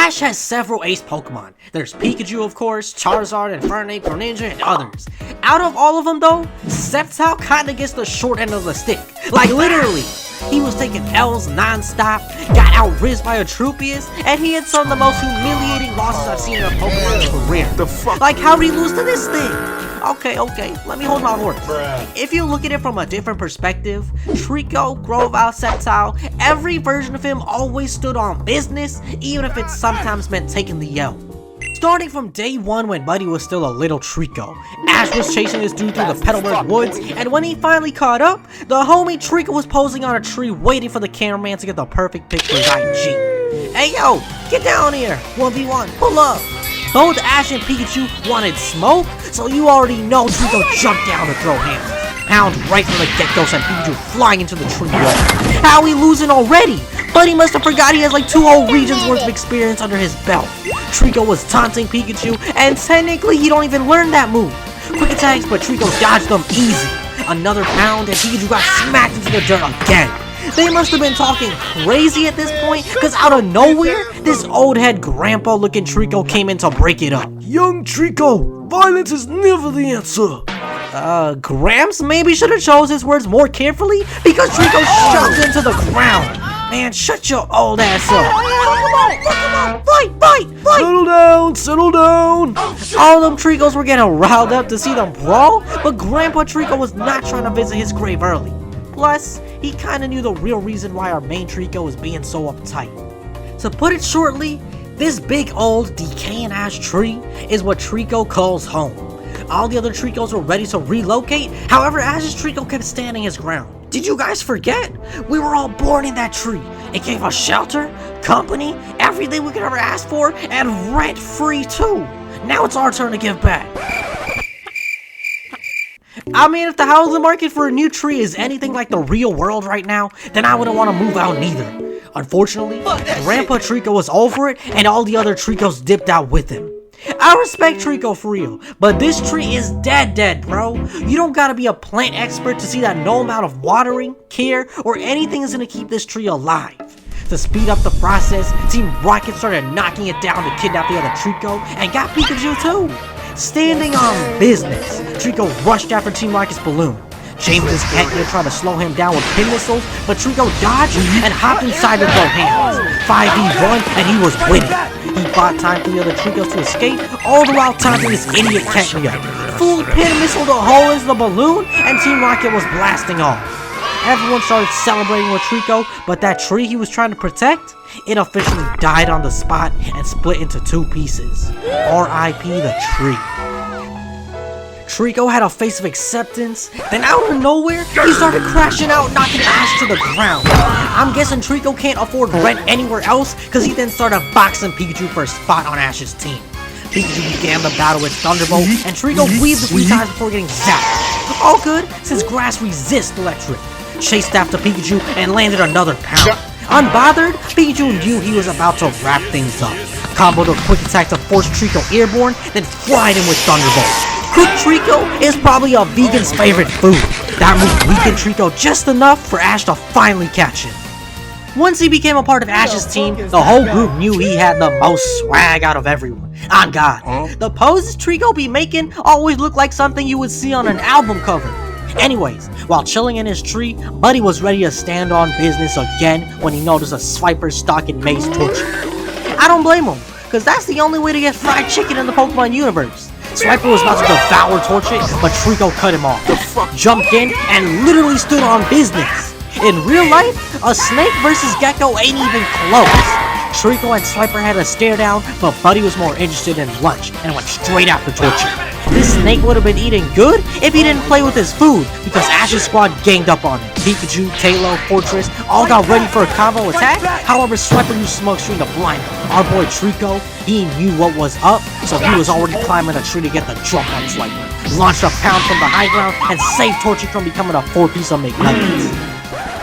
Ash has several ace Pokemon. There's Pikachu, of course, Charizard, Infernape, Greninja, and others. Out of all of them though, Sceptile kinda gets the short end of the stick. Like literally. He was taking L's non-stop, got out-rizzed by a Tropius, and he had some of the most humiliating losses I've seen in a Pokemon's career. Like, how did he lose to this thing? Okay, let me hold my horse. If you look at it from a different perspective, Treecko, Grovyle, Sceptile, every version of him always stood on business, even if it sometimes meant taking the L. Starting from day one when Buddy was still a little Treecko, Ash was chasing this dude through the Petalburg woods, and when he finally caught up, the homie Treecko was posing on a tree waiting for the cameraman to get the perfect pic for his IG. Hey yo, get down here, 1v1, pull up. Both Ash and Pikachu wanted smoke, so you already know Treecko jumped down to throw hands. Pound right from the get-go sent Pikachu flying into the tree wall. How he losing already? Buddy must have forgot he has like 2 whole regions worth of experience under his belt. Treecko was taunting Pikachu, and technically he don't even learn that move. Quick attacks, but Treecko dodged them easy. Another pound, and Pikachu got smacked into the dirt again. They must have been talking crazy at this point, cause out of nowhere, this old head grandpa looking Treecko came in to break it up. Young Treecko, violence is never the answer. Gramps maybe should have chose his words more carefully because Treecko shoved into the ground. Man, shut your old ass up. Come on, fight. Settle down. All them Treeckos were getting riled up to see them brawl, but Grandpa Treecko was not trying to visit his grave early. Plus, he kinda knew the real reason why our main Treecko was being so uptight. To put it shortly, this big old decaying ass tree is what Treecko calls home. All the other Treeckos were ready to relocate, however Ash's Treecko kept standing his ground. Did you guys forget? We were all born in that tree. It gave us shelter, company, everything we could ever ask for, and rent-free too. Now it's our turn to give back. I mean, if the housing market for a new tree is anything like the real world right now, then I wouldn't want to move out neither. Unfortunately, Grandpa Treecko was over it, and all the other Treeckos dipped out with him. I respect Treecko for real, but this tree is dead, bro. You don't gotta be a plant expert to see that no amount of watering, care, or anything is gonna keep this tree alive. To speed up the process, Team Rocket started knocking it down to kidnap the other Treecko, and got Pikachu too. Standing on business, Treecko rushed after Team Rocket's balloon. James's Catnip tried to slow him down with pin missiles, but Treecko dodged and hopped inside to throw hands. 5v1, and he was winning. He bought time for the other Treeckos to escape, all the while taunting this idiot Ketchum. Full pin missile the hole into the balloon, and Team Rocket was blasting off. Everyone started celebrating with Treecko, but that tree he was trying to protect, it officially died on the spot and split into 2 pieces. R.I.P. the tree. Treecko had a face of acceptance, then out of nowhere, he started crashing out, knocking Ash to the ground. I'm guessing Treecko can't afford rent anywhere else, cause he then started boxing Pikachu for a spot on Ash's team. Pikachu began the battle with Thunderbolt, and Treecko weaved a few times before getting zapped. All good, since grass resists electric. Chased after Pikachu and landed another pound. Unbothered, Pikachu knew he was about to wrap things up. Comboed a quick attack to force Treecko airborne, then fried him with Thunderbolt. Cooked Treecko is probably a vegan's favorite food. That move weakened Treecko just enough for Ash to finally catch him. Once he became a part of Ash's team, the whole group knew he had the most swag out of everyone. On God, the poses Treecko be making always look like something you would see on an album cover. Anyways, while chilling in his tree, Buddy was ready to stand on business again when he noticed a Swiper stalking May's Torchic. I don't blame him, cause that's the only way to get fried chicken in the Pokemon universe. Swiper was about to devour Torchic, but Treecko cut him off, jumped in, and literally stood on business. In real life, a snake versus gecko ain't even close. Treecko and Swiper had a stare down, but Buddy was more interested in lunch and went straight after Torchic. This snake would have been eating good if he didn't play with his food, because Ash's squad ganged up on him. Pikachu, Tailo, Fortress all got ready for a combo attack, however Swiper used Smokescreen to blind him. Our boy Treecko, he knew what was up, so he was already climbing a tree to get the drop on Swiper. Launched a pound from the high ground and saved Torchic from becoming a 4-piece of McNuggets.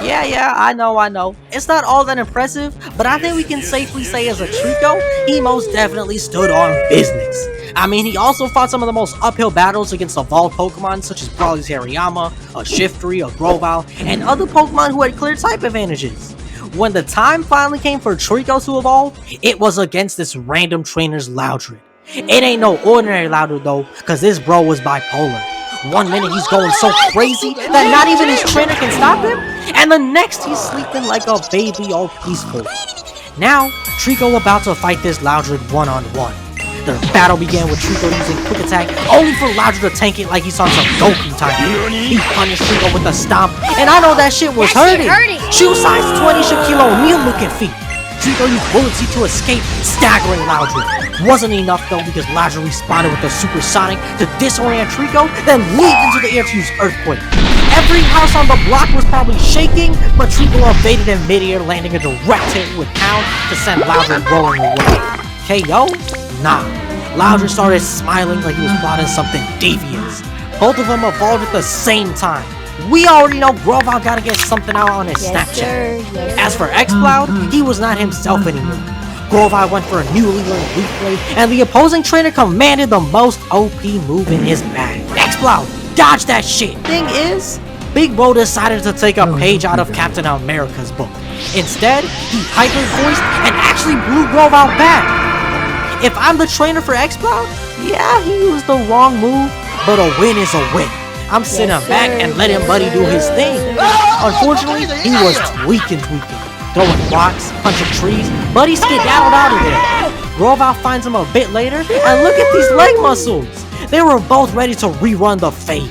Yeah, I know. It's not all that impressive, but I think we can safely say as a Treecko, he most definitely stood on business. I mean, he also fought some of the most uphill battles against evolved Pokemon such as Brawly's Hariyama, a Shiftry, a Grovyle, and other Pokemon who had clear type advantages. When the time finally came for Treecko to evolve, it was against this random trainer's Loudred. It ain't no ordinary Loudred though, cause this bro was bipolar. One minute he's going so crazy that not even his trainer can stop him, and the next he's sleeping like a baby all peaceful. Now, Treecko about to fight this Loudred one-on-one. Their battle began with Treecko using Quick Attack, only for Loudred to tank it like he's on some Goku type. He punished Treecko with a stomp, and I know that shit was hurting. Shoe size 20 Shaquille O'Neal looking feet. Treecko used Bullet Seed to escape, staggering Loudred. Wasn't enough though because Loudred responded with a Supersonic to disorient Treecko, then leaped into the air to use Earthquake. Every house on the block was probably shaking, but Treecko evaded in midair, landing a direct hit with Pound to send Loudred rolling away. KO? Nah. Loudred started smiling like he was plotting something devious. Both of them evolved at the same time. We already know Grovyle gotta get something out on his Snapchat. As for Exploud, he was not himself anymore. Grovyle went for a newly learned Leaf Blade, and the opposing trainer commanded the most OP move in his bag. Exploud, dodge that shit! Thing is, Big Bro decided to take a page out of Captain America's book. Instead, he hyper-voiced and actually blew Grovyle back. If I'm the trainer for Exploud, yeah, he used the wrong move, but a win is a win. I'm sitting back and letting Buddy do his thing. Unfortunately, he was tweaking, throwing rocks, punching trees. Buddy skedaddled out of there. Grovyle finds him a bit later, and look at these leg muscles. They were both ready to rerun the fade.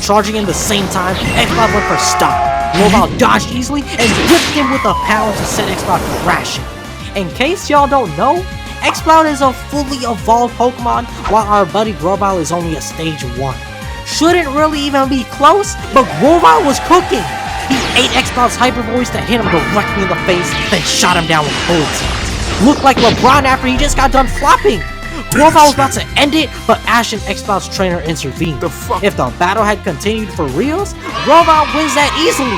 Charging in the same time, Exploud went for stop. Grovyle dodged easily and whipped him with a pound to send Exploud crashing. In case y'all don't know, Exploud is a fully evolved Pokemon, while our buddy Grovyle is only a stage 1. Shouldn't really even be close, but Grovyle was cooking. He ate Exploud's Hyper Voice that hit him directly in the face, then shot him down with Bullet Seeds. Looked like LeBron after he just got done flopping. Grovyle was about to end it, but Ash and Exploud's trainer intervened. If the battle had continued for reals, Grovyle wins that easily.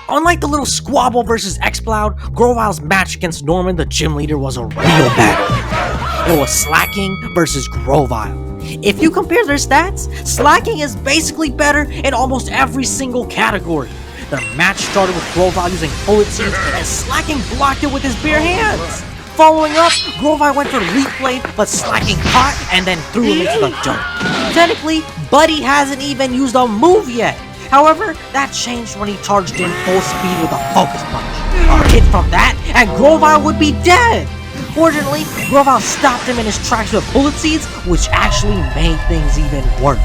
Unlike the little squabble versus Exploud, Grovyle's match against Norman, the gym leader, was a real battle. It was Slaking versus Grovyle. If you compare their stats, Slaking is basically better in almost every single category. The match started with Grovyle using Bullet Seeds, and Slaking blocked it with his bare hands. Following up, Grovyle went for Leaf Blade, but Slaking caught and then threw him into the dirt. Technically, Buddy hasn't even used a move yet. However, that changed when he charged in full speed with a Focus Punch. A hit from that, and Grovyle would be dead! Fortunately, Grovyle stopped him in his tracks with Bullet Seeds, which actually made things even worse.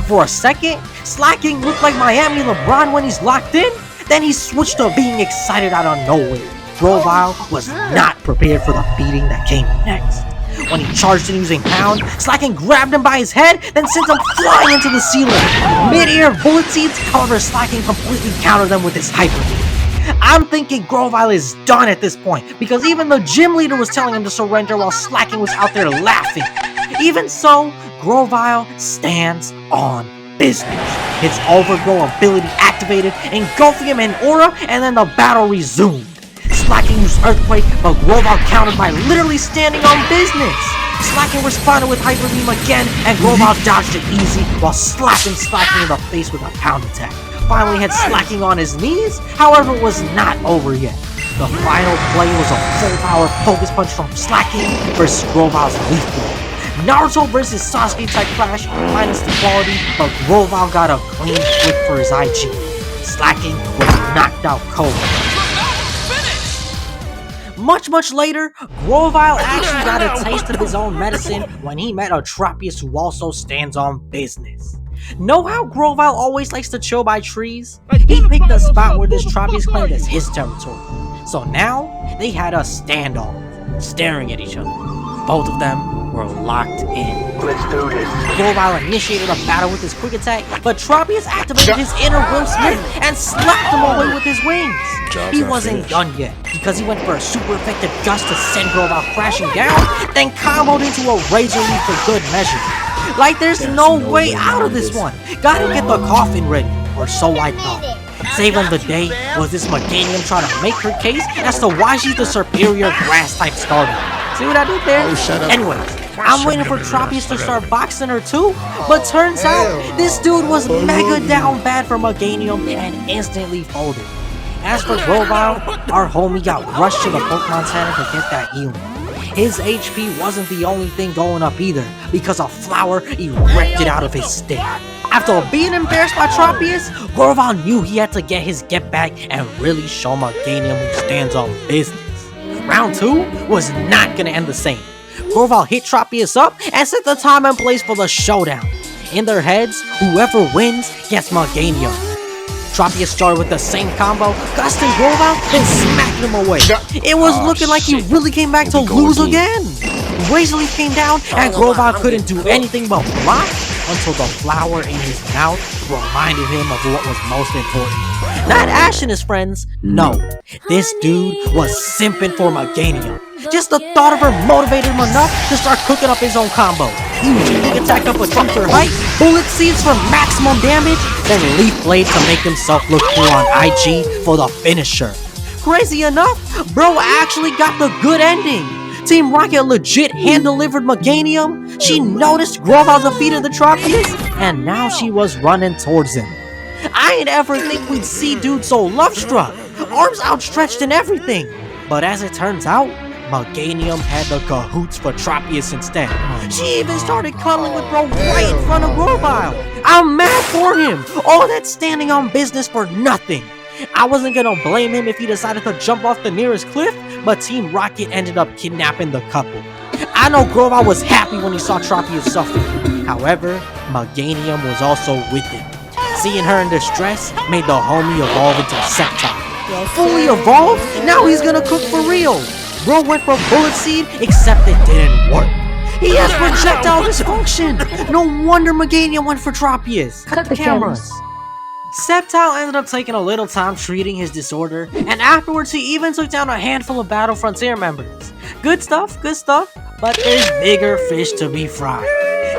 For a second, Slaking looked like Miami LeBron when he's locked in, then he switched to being excited out of nowhere. Grovyle was not prepared for the beating that came next. When he charged in using Pound, Slaking grabbed him by his head, then sent him flying into the ceiling. Mid-air Bullet Seeds, however, Slaking completely countered them with his Hyper Beam. I'm thinking Grovyle is done at this point, because even the gym leader was telling him to surrender while Slaking was out there laughing. Even so, Grovyle stands on business. His Overgrow ability activated, engulfing him in aura, and then the battle resumed. Slaking used Earthquake, but Grovyle countered by literally standing on business. Slaking responded with Hyper Beam again, and Grovyle dodged it easy while slapping Slaking in the face with a Pound attack. Finally had Slaking on his knees, however it was not over yet. The final play was a full power Focus Punch from Slaking versus Grovyle's Leaf Blade. Naruto versus Sasuke type clash, minus the quality, but Grovyle got a clean flip for his IG. Slaking was knocked out cold. Much later, Grovyle actually got a taste of his own medicine when he met a Tropius who also stands on business. Know how Grovyle always likes to chill by trees? He picked a spot where this Tropius claimed as his territory. So now, they had a standoff, staring at each other. Both of them were locked in. Let's do this. Grovyle initiated a battle with his Quick Attack, but Tropius activated his inner Will Smith and slapped him away with his wings. He wasn't done yet, because he went for a super effective gust to send Grovyle crashing down, then comboed into a Razor Leaf for good measure. Like there's no way out of this one. Gotta get the coffin ready, or so I thought. Saving the day was this Meganium trying to make her case as to why she's the superior grass-type starter. See what I did there? Anyways, I'm waiting for Tropius to start boxing her too, but turns out this dude was mega down bad for Meganium and instantly folded. As for Grovyle, our homie got rushed to the Pokemon Center to get that healing. His HP wasn't the only thing going up either, because a flower erupted out of his stick. After being embarrassed by Tropius, Grovyle knew he had to get his get back and really show Meganium who stands on business. Round 2 was not gonna end the same. Grovyle hit Tropius up and set the time and place for the showdown. In their heads, whoever wins gets Meganium. Tropius started with the same combo, gusting Grovyle, then smacking him away. It was looking like he really came back to lose again. Razorleaf came down and Grovyle couldn't do anything but block until the flower in his mouth reminded him of what was most important. Not Ash and his friends, no. This dude was simping for Meganium. Just the thought of her motivated him enough to start cooking up his own combo. Huge attack up a trumper height, bullet seeds for maximum damage, then leaf blade to make himself look cool on IG for the finisher. Crazy enough, bro actually got the good ending. Team Rocket legit hand-delivered Meganium. She noticed Grovyle defeated the Tropius, and now she was running towards him. I ain't ever think we'd see dude so love-struck, arms outstretched and everything. But as it turns out, Meganium had the cahoots for Tropius instead. She even started cuddling with bro right in front of Grovyle. I'm mad for him. All that standing on business for nothing. I wasn't gonna blame him if he decided to jump off the nearest cliff, but Team Rocket ended up kidnapping the couple. I know Grovyle was happy when he saw Tropius suffer. However, Meganium was also with him. Seeing her in distress made the homie evolve into Sceptile. Fully evolved? Now he's gonna cook for real. Bro went for Bullet Seed, except it didn't work. He has projectile dysfunction. No wonder Meganium went for Tropius. Cut the cameras. Sceptile ended up taking a little time treating his disorder, and afterwards he even took down a handful of Battle Frontier members. Good stuff, but there's bigger fish to be fried.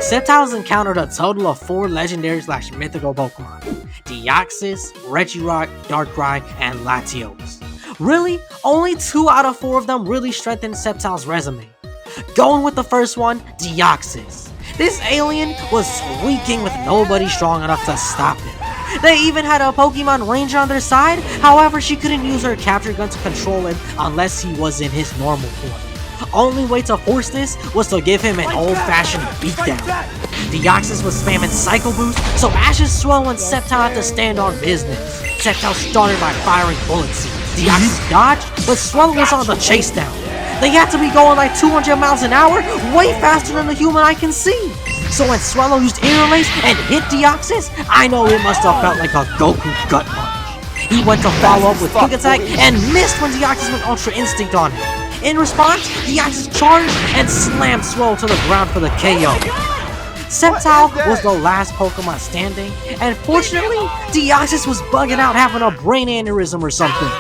Sceptile's encountered a total of 4 legendary/mythical Pokemon: Deoxys, Regirock, Darkrai, and Latios. Really, only 2 out of 4 of them really strengthened Sceptile's resume. Going with the first one, Deoxys. This alien was squeaking with nobody strong enough to stop him. They even had a Pokemon Ranger on their side, however she couldn't use her capture gun to control him unless he was in his normal form. Only way to force this was to give him an old-fashioned beatdown. Deoxys was spamming Psycho Boost, so Ash's Swell and Sceptile had to stand on business. Sceptile started by firing Bullet Seeds. Deoxys dodged, but Swell was on the chase down. They had to be going like 200 miles an hour, way faster than the human eye can see. So when Swallow used Interlace and hit Deoxys, I know it must have felt like a Goku gut punch. He went to follow up with Quick Attack and missed when Deoxys went Ultra Instinct on him. In response, Deoxys charged and slammed Swallow to the ground for the KO. Sceptile was the last Pokemon standing, and fortunately, Deoxys was bugging out having a brain aneurysm or something.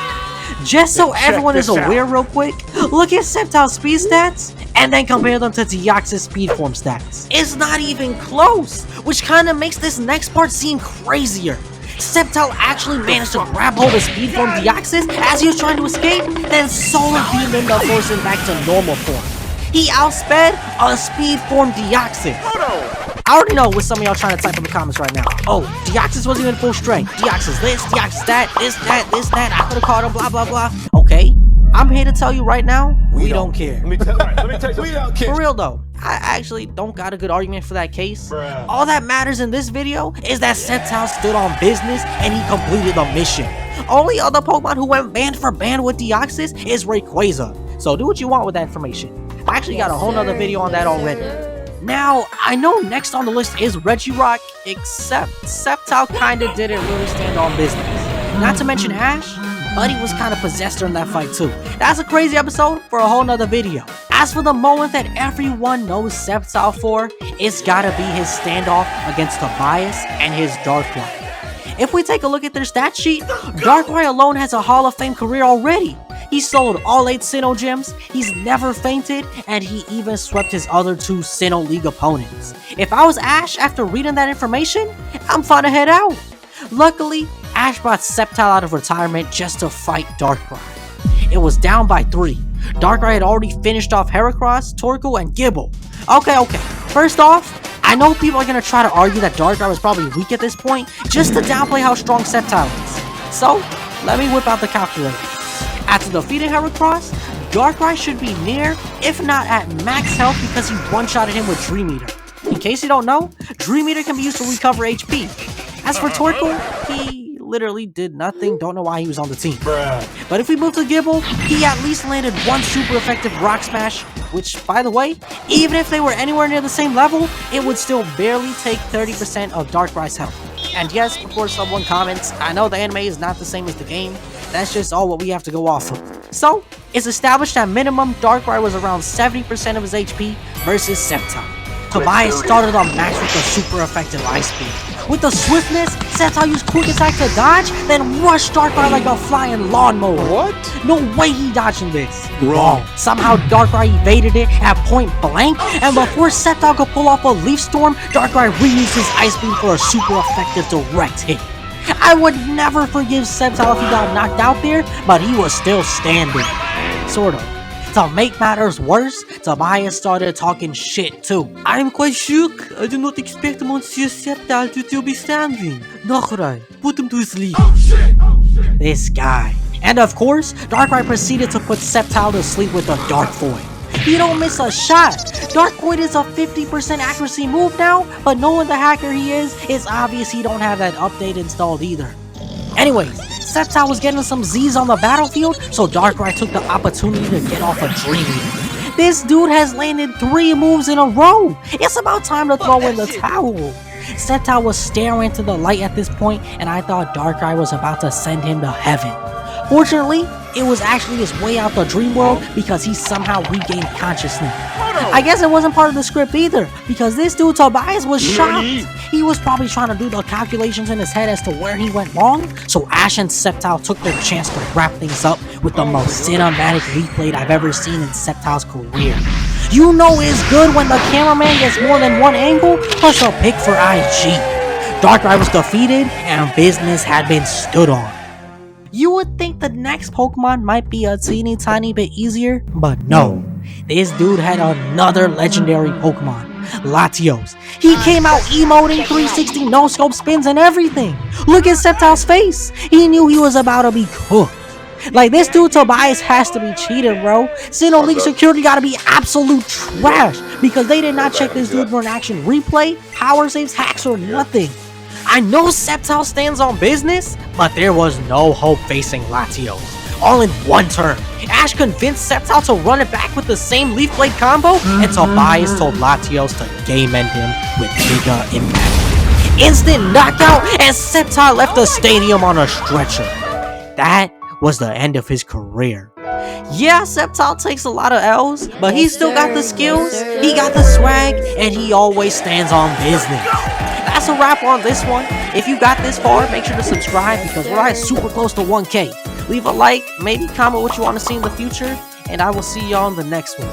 Just so everyone is aware real quick, look at Sceptile's speed stats, and then compare them to Deoxys' speed form stats. It's not even close, which kinda makes this next part seem crazier. Sceptile actually managed to grab hold of speed form Deoxys as he was trying to escape, then solar beamed him to force him back to normal form. He outsped a speed form Deoxys. I already know what some of y'all trying to type in the comments right now. Oh, Deoxys wasn't even full strength. Deoxys this, Deoxys that, this, that. I could've called him, blah, blah, blah. Okay, I'm here to tell you right now, we don't care. Let me tell you, we don't care. For real though, I actually don't got a good argument for that case. Bruh. All that matters in this video is that Sceptile stood on business and he completed the mission. Only other Pokemon who went band for band with Deoxys is Rayquaza. So do what you want with that information. I actually got a whole nother video on that already. Now, I know next on the list is Regirock, except Sceptile kinda didn't really stand on business. Not to mention Ash, Buddy was kinda possessed during that fight too. That's a crazy episode for a whole nother video. As for the moment that everyone knows Sceptile for, it's gotta be his standoff against Tobias and his Darkrai. If we take a look at their stat sheet, Darkrai alone has a Hall of Fame career already. He sold all 8 Sinnoh gems, he's never fainted, and he even swept his other 2 Sinnoh League opponents. If I was Ash after reading that information, I'm fine to head out. Luckily, Ash brought Sceptile out of retirement just to fight Darkrai. It was down by 3. Darkrai had already finished off Heracross, Torchic, and Gibble. Okay. First off, I know people are gonna try to argue that Darkrai was probably weak at this point, just to downplay how strong Sceptile is. So, let me whip out the calculator. After defeating Heracross, Darkrai should be near, if not at max health, because he one-shotted him with Dream Eater. In case you don't know, Dream Eater can be used to recover HP. As for Torchic, he literally did nothing, don't know why he was on the team. But if we move to Gible, he at least landed one super effective Rock Smash, which, by the way, even if they were anywhere near the same level, it would still barely take 30% of Darkrai's health. And yes, before someone comments, I know the anime is not the same as the game, that's just all what we have to go off of. So, it's established that minimum Darkrai was around 70% of his HP versus Sceptile. Tobias started on max with the super effective Ice Beam. With the swiftness, Sceptile used Quick Attack to dodge, then rushed Darkrai like a flying lawnmower. What? No way he dodging this. Wrong. Somehow Darkrai evaded it at point blank, and before Sceptile could pull off a Leaf Storm, Darkrai reused his Ice Beam for a super effective direct hit. I would never forgive Sceptile if he got knocked out there, but he was still standing. Sort of. To make matters worse, Tobias started talking shit too. I'm quite shook. I did not expect Monsieur Sceptile to still be standing. Darkrai, put him to sleep. This guy. And of course, Darkrai proceeded to put Sceptile to sleep with a Dark Void. You don't miss a shot. Dark Void is a 50% accuracy move now, but knowing the hacker he is, it's obvious he don't have that update installed either. Anyways, Sceptile was getting some Z's on the battlefield, so Darkrai took the opportunity to get off a Dream Eater. This dude has landed 3 moves in a row. It's about time to throw in the towel. Sceptile was staring into the light at this point, and I thought Darkrai was about to send him to heaven. Fortunately, it was actually his way out the dream world because he somehow regained consciousness. I guess it wasn't part of the script either, because this dude Tobias was shocked. He was probably trying to do the calculations in his head as to where he went wrong, so Ash and Sceptile took their chance to wrap things up with the most cinematic replay I've ever seen in Sceptile's career. You know it's good when the cameraman gets more than one angle, plus a pick for IG. Darkrai was defeated, and business had been stood on. You would think the next Pokemon might be a teeny tiny bit easier, but no. This dude had another legendary Pokemon, Latios. He came out emoting 360 no-scope spins and everything. Look at Sceptile's face. He knew he was about to be cooked. Like, this dude Tobias has to be cheated, bro. Sinnoh League security gotta be absolute trash because they did not check this dude for an action replay, power saves, hacks, or nothing. I know Sceptile stands on business, but there was no hope facing Latios. All in one turn, Ash convinced Sceptile to run it back with the same Leaf Blade combo, and Tobias told Latios to game end him with Giga Impact. Instant knockout, and Sceptile left the stadium on a stretcher. That was the end of his career. Yeah, Sceptile takes a lot of L's, but he still got the skills, he got the swag, and he always stands on business. That's a wrap on this one. If you got this far, make sure to subscribe because we're at super close to 1K. Leave a like, maybe comment what you want to see in the future, and I will see y'all in the next one.